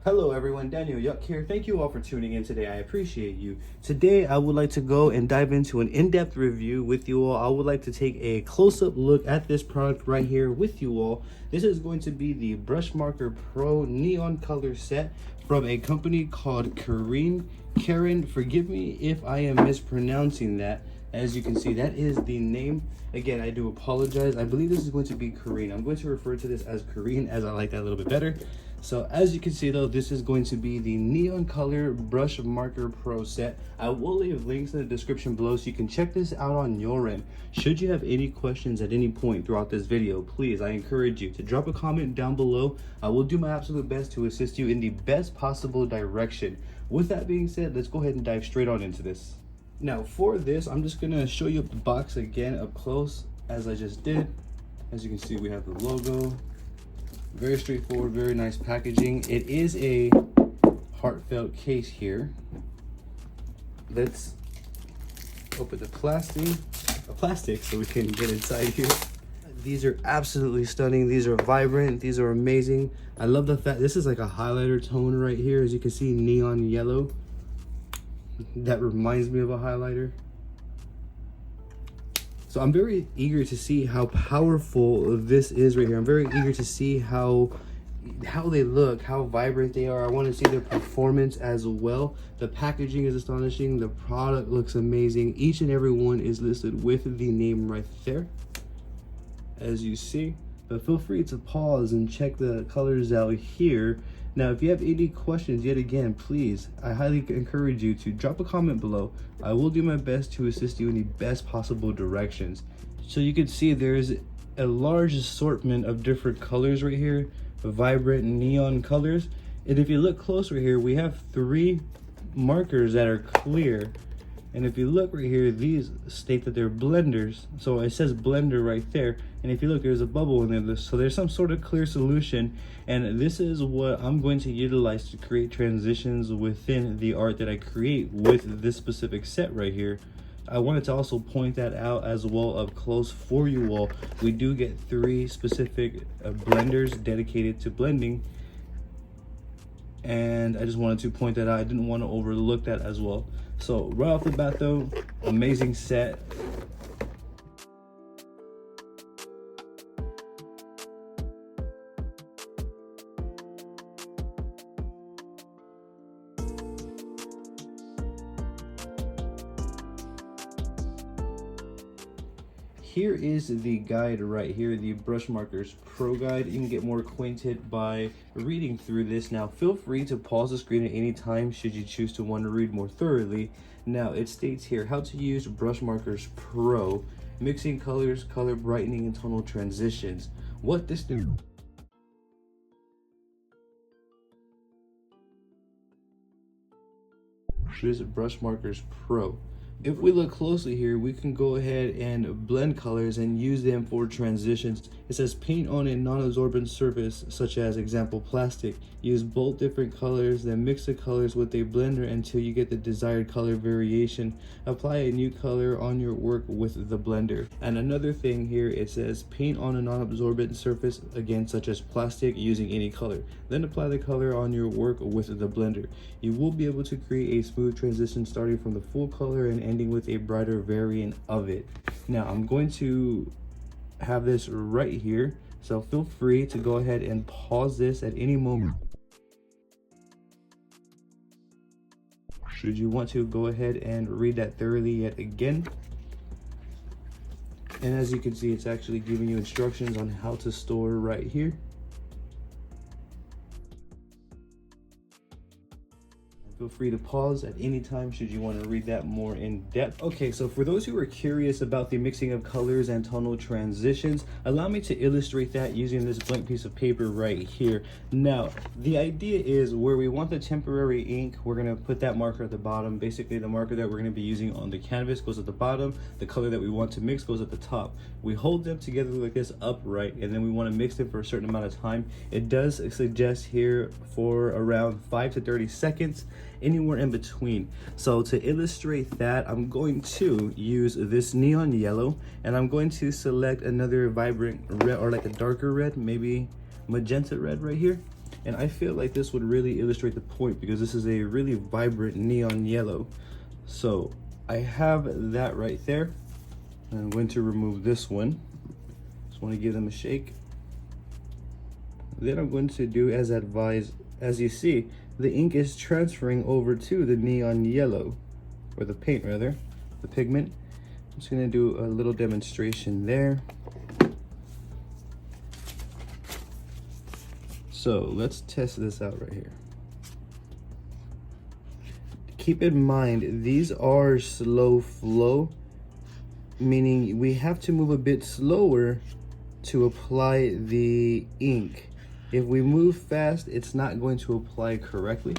Hello everyone, Daniel Yuck here. Thank you all for tuning in today. I appreciate you. Today I would like to go and dive into an in-depth review with you all. I would like to take a close-up look at this product right here with you all. This is going to be the Brushmarker Pro neon color set from a company called KARIN. Forgive me if I am mispronouncing that. As you can see, that is the name. Again, I do apologize. I believe this is going to be KARIN. I'm going to refer to this as KARIN as I like that a little bit better. So as you can see though, this is going to be the neon color Brushmarker Pro set. I will leave links in the description below so you can check this out on your end. Should you have any questions at any point throughout this video, please, I encourage you to drop a comment down below. I will do my absolute best to assist you in the best possible direction. With that being said, let's go ahead and dive straight on into this. Now for this, I'm just gonna show you the box again up close as I just did. As you can see, we have the logo. Very straightforward, very nice packaging. It is a heartfelt case here. Let's open the plastic so we can get inside here. These are absolutely stunning. These are vibrant. These are amazing. I love the fact this is like a highlighter tone right here. As you can see, neon yellow. That reminds me of a highlighter. So I'm very eager to see how powerful this is right here. I'm very eager to see how they look, how vibrant they are. I want to see their performance as well. The packaging is astonishing. The product looks amazing. Each and every one is listed with the name right there, as you see. But feel free to pause and check the colors out here. Now, if you have any questions, yet again, please, I highly encourage you to drop a comment below. I will do my best to assist you in the best possible directions. So you can see there's a large assortment of different colors right here, vibrant neon colors. And if you look closer here, we have 3 markers that are clear. And if you look right here, these state that they're blenders. So it says blender right there. And if you look, there's a bubble in there. So there's some sort of clear solution. And this is what I'm going to utilize to create transitions within the art that I create with this specific set right here. I wanted to also point that out as well up close for you all. We do get 3 specific blenders dedicated to blending. And I just wanted to point that out. I didn't want to overlook that as well. So right off the bat though, amazing set. Here is the guide right here, the Brushmarkers Pro guide. You can get more acquainted by reading through this. Now, feel free to pause the screen at any time should you choose to want to read more thoroughly. Now, it states here how to use Brushmarkers Pro, mixing colors, color brightening, and tonal transitions. What this do? This is Brushmarkers Pro. If we look closely here, we can go ahead and blend colors and use them for transitions. It says paint on a non-absorbent surface, such as example plastic. Use both different colors, then mix the colors with a blender until you get the desired color variation. Apply a new color on your work with the blender. And another thing here, it says paint on a non-absorbent surface, again such as plastic, using any color. Then apply the color on your work with the blender. You will be able to create a smooth transition starting from the full color and ending with a brighter variant of it. Now I'm going to have this right here, so feel free to go ahead and pause this at any moment should you want to go ahead and read that thoroughly yet again. And as you can see, it's actually giving you instructions on how to store right here. Feel free to pause at any time should you want to read that more in depth. Okay, so for those who are curious about the mixing of colors and tonal transitions, allow me to illustrate that using this blank piece of paper right here. Now, the idea is where we want the temporary ink, we're going to put that marker at the bottom. Basically, the marker that we're going to be using on the canvas goes at the bottom. The color that we want to mix goes at the top. We hold them together like this upright, and then we want to mix them for a certain amount of time. It does suggest here for around 5 to 30 seconds. Anywhere in between. So to illustrate that, I'm going to use this neon yellow, and I'm going to select another vibrant red, or like a darker red, maybe magenta red right here. And I feel like this would really illustrate the point because this is a really vibrant neon yellow. So I have that right there. And I'm going to remove this one. Just want to give them a shake. Then I'm going to do as advised. As you see, the ink is transferring over to the neon yellow, or the paint rather, the pigment. I'm just going to do a little demonstration there. So let's test this out right here. Keep in mind, these are slow flow, meaning we have to move a bit slower to apply the ink. If we move fast, it's not going to apply correctly.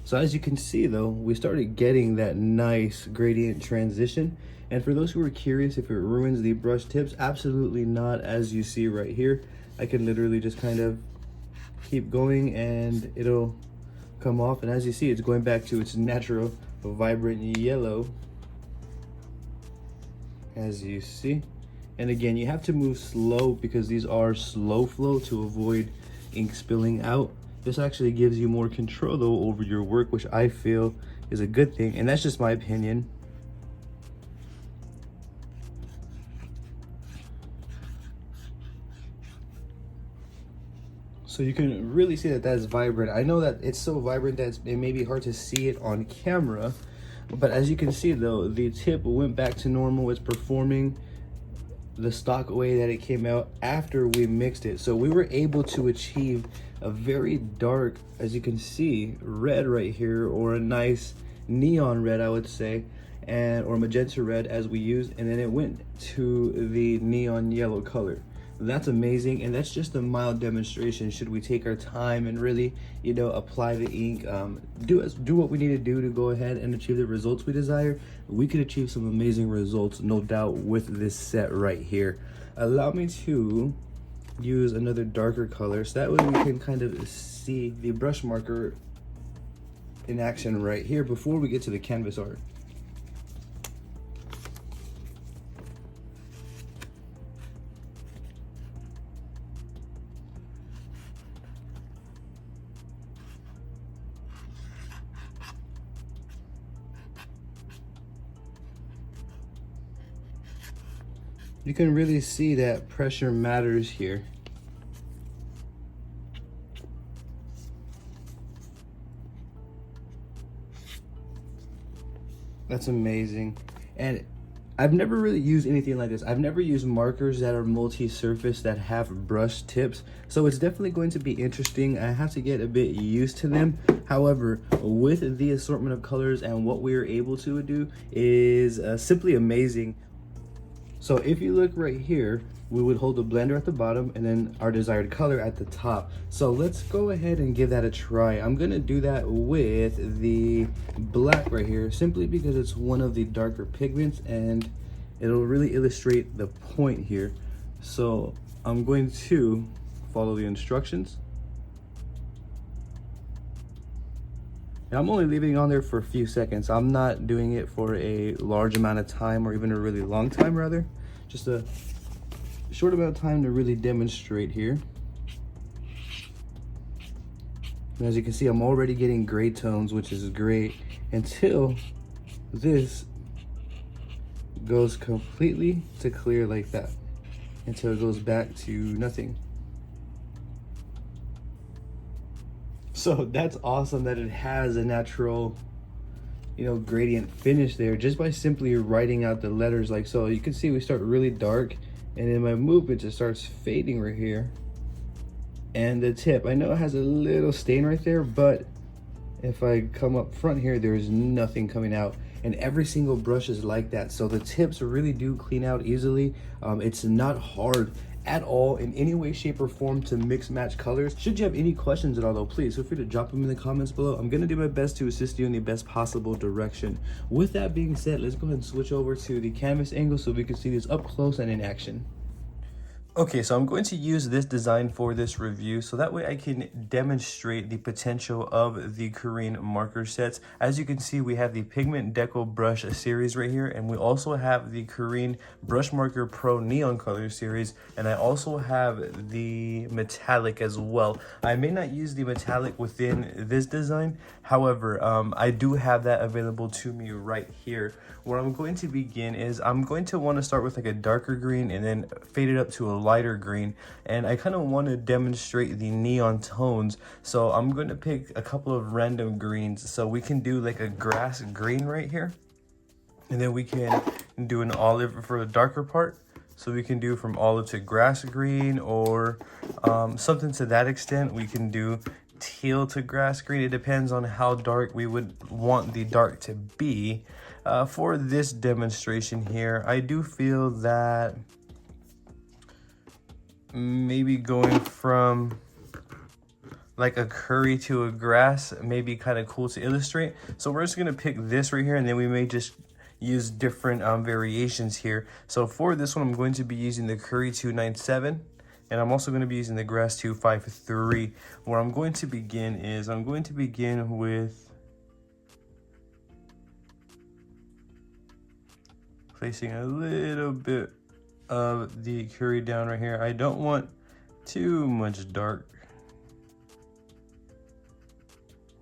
So as you can see though, we started getting that nice gradient transition. And for those who are curious if it ruins the brush tips, absolutely not. As you see right here, I can literally just kind of keep going and it'll come off. And as you see, it's going back to its natural vibrant yellow, as you see. And again, you have to move slow because these are slow flow to avoid ink spilling out. This actually gives you more control though over your work, which I feel is a good thing, and that's just my opinion. So you can really see that that's vibrant. I know that it's so vibrant that it may be hard to see it on camera, but as you can see though, the tip went back to normal. It's performing the stock way that it came out after we mixed it. So we were able to achieve a very dark, as you can see, red right here, or a nice neon red, I would say, and or magenta red as we used, and then it went to the neon yellow color. That's amazing, and that's just a mild demonstration. Should we take our time and really, you know, apply the ink, do what we need to do to go ahead and achieve the results we desire, we could achieve some amazing results, no doubt, with this set right here. Allow me to use another darker color so that way we can kind of see the brush marker in action right here before we get to the canvas art. You can really see that pressure matters here. That's amazing. And I've never really used anything like this. I've never used markers that are multi-surface that have brush tips. So it's definitely going to be interesting. I have to get a bit used to them. However, with the assortment of colors and what we are able to do is simply amazing. So if you look right here, we would hold the blender at the bottom and then our desired color at the top. So let's go ahead and give that a try. I'm gonna do that with the black right here, simply because it's one of the darker pigments and it'll really illustrate the point here. So I'm going to follow the instructions. And I'm only leaving it on there for a few seconds. I'm not doing it for a large amount of time, or even a really long time rather. Just a short amount of time to really demonstrate here. And as you can see, I'm already getting gray tones, which is great, until this goes completely to clear like that, until it goes back to nothing. So that's awesome that it has a natural, you know, gradient finish there just by simply writing out the letters like so. You can see we start really dark, and in my movement it starts fading right here. And the tip, I know it has a little stain right there, but if I come up front here, there's nothing coming out, and every single brush is like that. So the tips really do clean out easily. It's not hard at all in any way, shape, or form to mix match colors. Should you have any questions at all though, please feel free to drop them in the comments below. I'm gonna do my best to assist you in the best possible direction. With that being said, let's go ahead and switch over to the canvas angle so we can see this up close and in action. Okay, so I'm going to use this design for this review so that way I can demonstrate the potential of the KARIN marker sets. As you can see, we have the Pigment Deco Brush series right here, and we also have the KARIN Brushmarker Pro Neon Color series, and I also have the metallic as well. I may not use the metallic within this design, however, I do have that available to me right here. What I'm going to begin is I'm going to want to start with like a darker green and then fade it up to a lighter green, and I kind of want to demonstrate the neon tones, so I'm going to pick a couple of random greens. So we can do like a grass green right here, and then we can do an olive for the darker part, so we can do from olive to grass green, or something to that extent. We can do teal to grass green. It depends on how dark we would want the dark to be. For this demonstration here, I do feel that maybe going from like a curry to a grass may be kind of cool to illustrate. So we're just gonna pick this right here, and then we may just use different variations here. So for this one, I'm going to be using the curry 297, and I'm also going to be using the grass 253. Where I'm going to begin is I'm going to begin with placing a little bit of the curry down right here. I don't want too much dark.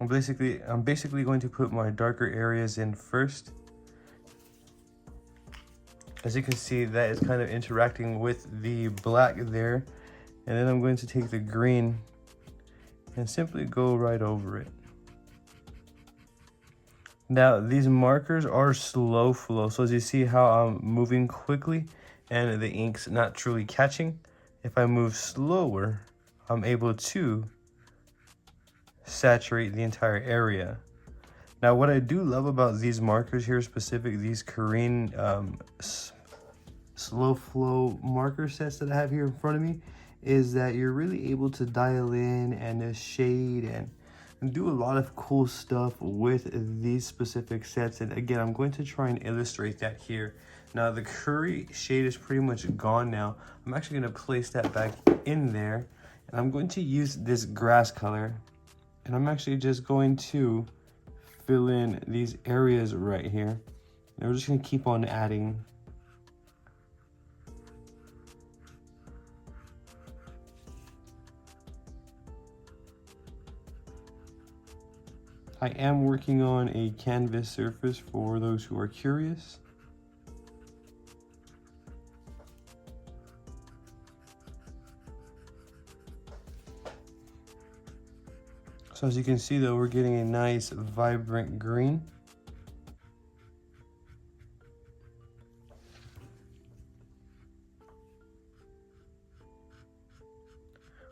I'm basically going to put my darker areas in first. As you can see, that is kind of interacting with the black there. And then I'm going to take the green and simply go right over it. Now, these markers are slow flow. So as you see how I'm moving quickly and the ink's not truly catching, if I move slower, I'm able to saturate the entire area. Now, what I do love about these markers here, specific these KARIN slow flow marker sets that I have here in front of me, is that you're really able to dial in and shade and do a lot of cool stuff with these specific sets. And again, I'm going to try and illustrate that here. Now, the curry shade is pretty much gone now. I'm actually going to place that back in there, and I'm going to use this grass color, and I'm actually just going to fill in these areas right here, and we're just going to keep on adding. I am working on a canvas surface for those who are curious. So as you can see though, we're getting a nice vibrant green.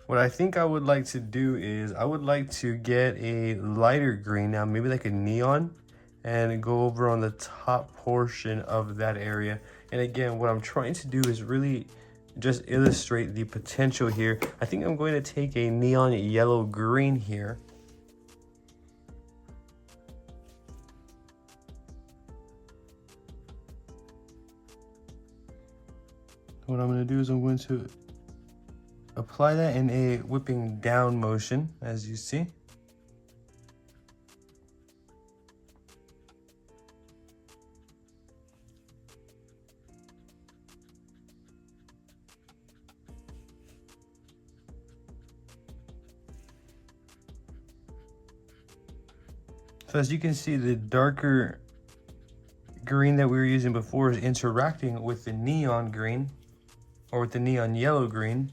What I think I would like to do is I would like to get a lighter green now, maybe like a neon, and go over on the top portion of that area. And again, what I'm trying to do is really just illustrate the potential here. I think I'm going to take a neon yellow green here. What I'm going to do is I'm going to apply that in a whipping down motion, as you see. So as you can see, the darker green that we were using before is interacting with the neon green, or with the neon yellow green.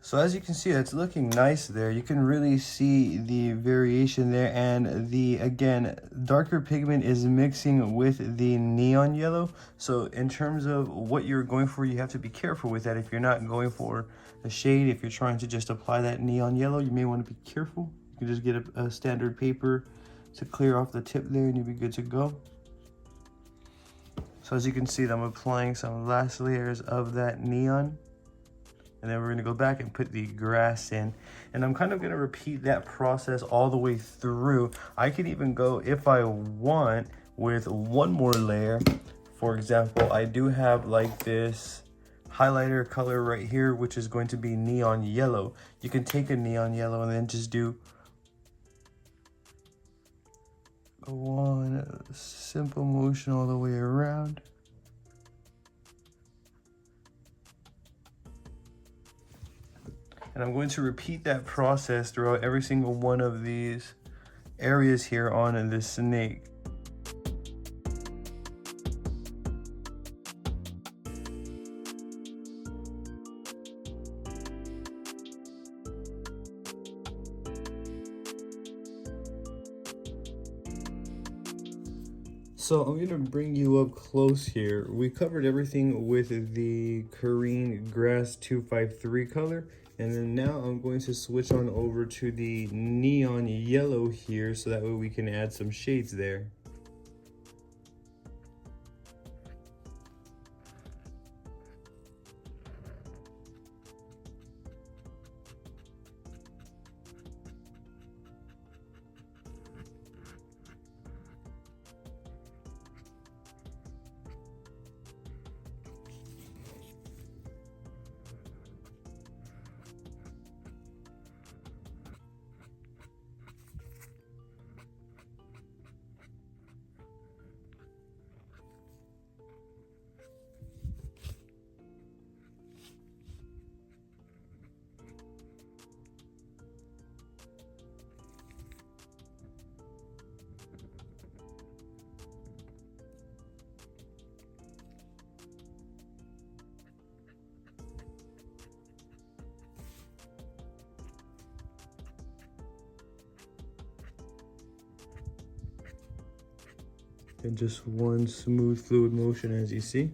So as you can see, that's looking nice there. You can really see the variation there, and the, again, darker pigment is mixing with the neon yellow. So in terms of what you're going for, you have to be careful with that. If you're not going for a shade, if you're trying to just apply that neon yellow, you may want to be careful. You can just get a standard paper to clear off the tip there, and you'll be good to go. So as you can see, I'm applying some last layers of that neon. And then we're gonna go back and put the grass in. And I'm kind of gonna repeat that process all the way through. I could even go, if I want, with one more layer For example, I do have like this highlighter color right here, which is going to be neon yellow. You can take a neon yellow and then just do one simple motion all the way around. And I'm going to repeat that process throughout every single one of these areas here on the snake. So I'm gonna bring you up close here. We covered everything with the KARIN Grass 253 color. And then now I'm going to switch on over to the neon yellow here, so that way we can add some shades there. And just one smooth fluid motion, as you see.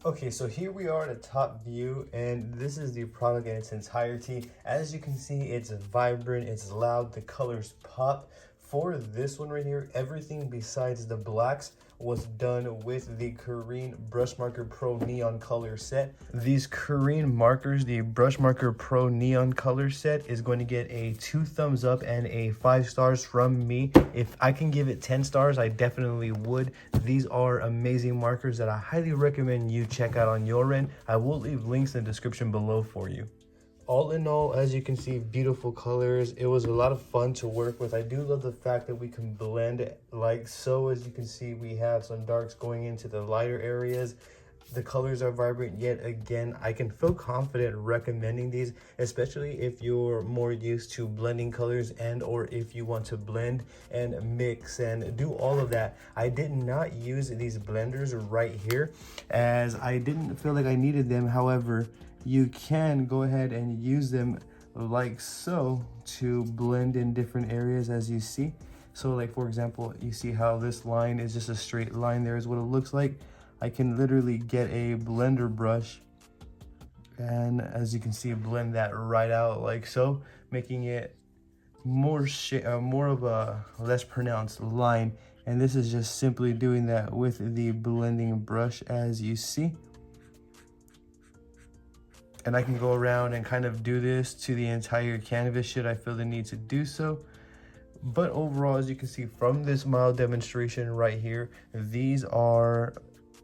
Okay, so here we are at a top view, and this is the product in its entirety. As you can see, it's vibrant, it's loud, the colors pop. For this one right here, everything besides the blacks was done with the KARIN Brushmarker Pro Neon Color Set. These KARIN markers, the Brushmarker Pro Neon Color Set, is going to get a 2 thumbs up and a 5 stars from me. If I can give it 10 stars, I definitely would. These are amazing markers that I highly recommend you check out on your end. I will leave links in the description below for you. All in all, as you can see, beautiful colors. It was a lot of fun to work with. I do love the fact that we can blend it like so. As you can see, we have some darks going into the lighter areas. The colors are vibrant yet again. I can feel confident recommending these, especially if you're more used to blending colors and or if you want to blend and mix and do all of that. I did not use these blenders right here as I didn't feel like I needed them. However, you can go ahead and use them like so to blend in different areas, as you see. So like, for example, you see how this line is just a straight line. There is what it looks like. I can literally get a blender brush and, as you can see, blend that right out like so, making it more of a less pronounced line. And this is just simply doing that with the blending brush, as you see. And I can go around and kind of do this to the entire canvas should I feel the need to do so. But overall, as you can see from this mild demonstration right here, these are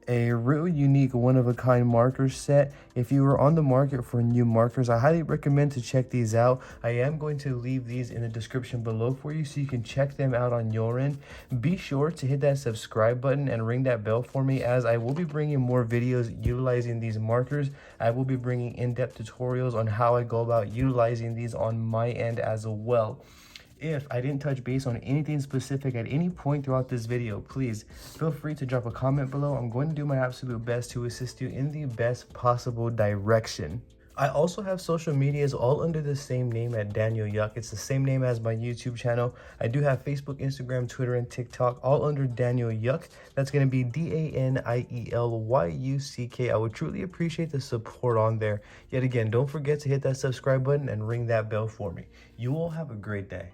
a real unique one-of-a-kind marker set. If you are on the market for new markers, I highly recommend to check these out. I am going to leave these in the description below for you so you can check them out on your end. Be sure to hit that subscribe button and ring that bell for me, as I will be bringing more videos utilizing these markers. I will be bringing in-depth tutorials on how I go about utilizing these on my end as well. If I didn't touch base on anything specific at any point throughout this video, please feel free to drop a comment below. I'm going to do my absolute best to assist you in the best possible direction. I also have social medias all under the same name at Daniel Yuck. It's the same name as my YouTube channel. I do have Facebook, Instagram, Twitter, and TikTok all under Daniel Yuck. That's going to be DANIELYUCK. I would truly appreciate the support on there. Yet again, don't forget to hit that subscribe button and ring that bell for me. You all have a great day.